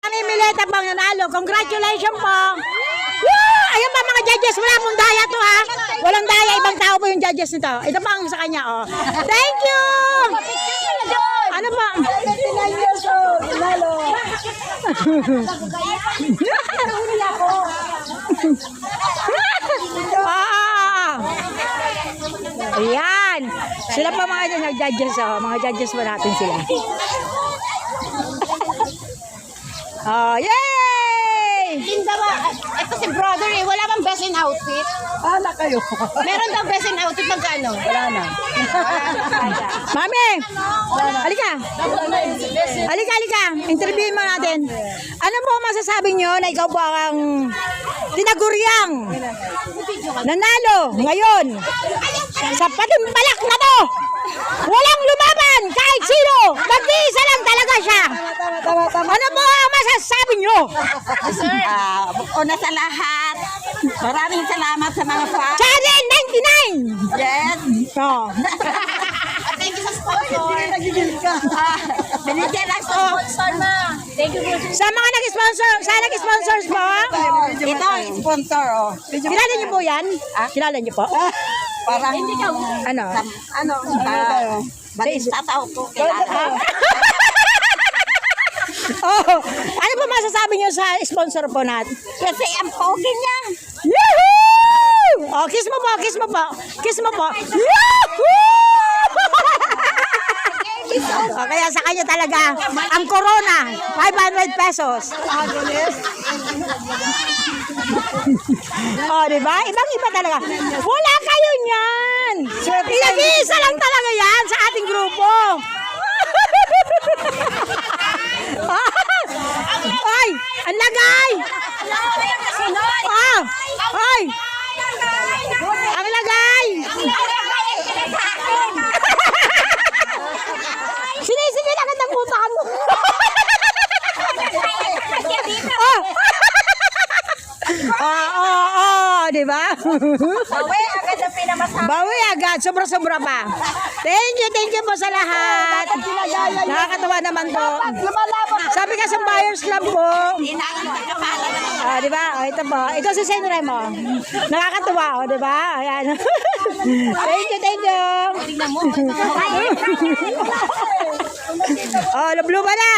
Ani Mileta pang nanalo. Congratulations po. Woo! Ayun pa mga judges. Wala pong daya to ha. Walang daya. Ibang tao po yung judges nito. Ito pa ang sa kanya. Oh. Thank you! Ano pa? 29 years old. Lalo. Ayan. Sila pa mga judges. Oh. Mga judges pa natin sila. Oh, yay! Ito si brother eh, wala bang best in outfit? Hala kayo. Meron daw best in outfit, magkano? Wala na. Mami! Halika! Halika! Interviewin mo natin. Ano po masasabi nyo na ikaw po ang tinaguriang nanalo ngayon sa patimpalak na to? Walang lumaban kahit sino! Mag-iisa lang talaga siya! Tama. Ano po ang masasabi nyo? Sir, una sa lahat, maraming salamat sa mga fans. Channel 99! Yes. Oh. Thank you sa sponsor. Nagigil ka. Binigyan ako. Thank you po. Sa mga nag-sponsors po, Ito, sponsor oh. kilala niyo po yan? Kilala niyo po? Parang, Ano? balista tao po kilala. Oh, ano po masasabi niyo sa sponsor po natin? Kasi ang pogi niya. Yahoo! Oh, kiss mo po. Kiss mo po. Yahoo! Oh, kaya sa kanya talaga, ang Corona, 500 pesos. Oh, di ba? Ibang-iba talaga. Wala kayo niyan. Ilag-iisa lang talaga yan sa ating grupo. Ay, ang lagay. Ah, ay. Ang lagay. Sinisigil agad ang putahan mo. Di ba? Bawi, agad ang pinamasabi. Bawi agad, sobra-sobra pa. Thank you po sa lahat. Nakakatawa naman to. Sabi ka sa Buyers Club po. Di ba? Ito po. Ito si Sen Remo. Nakakatawa, di ba? Ayan. Thank you. Oh, blue ba na?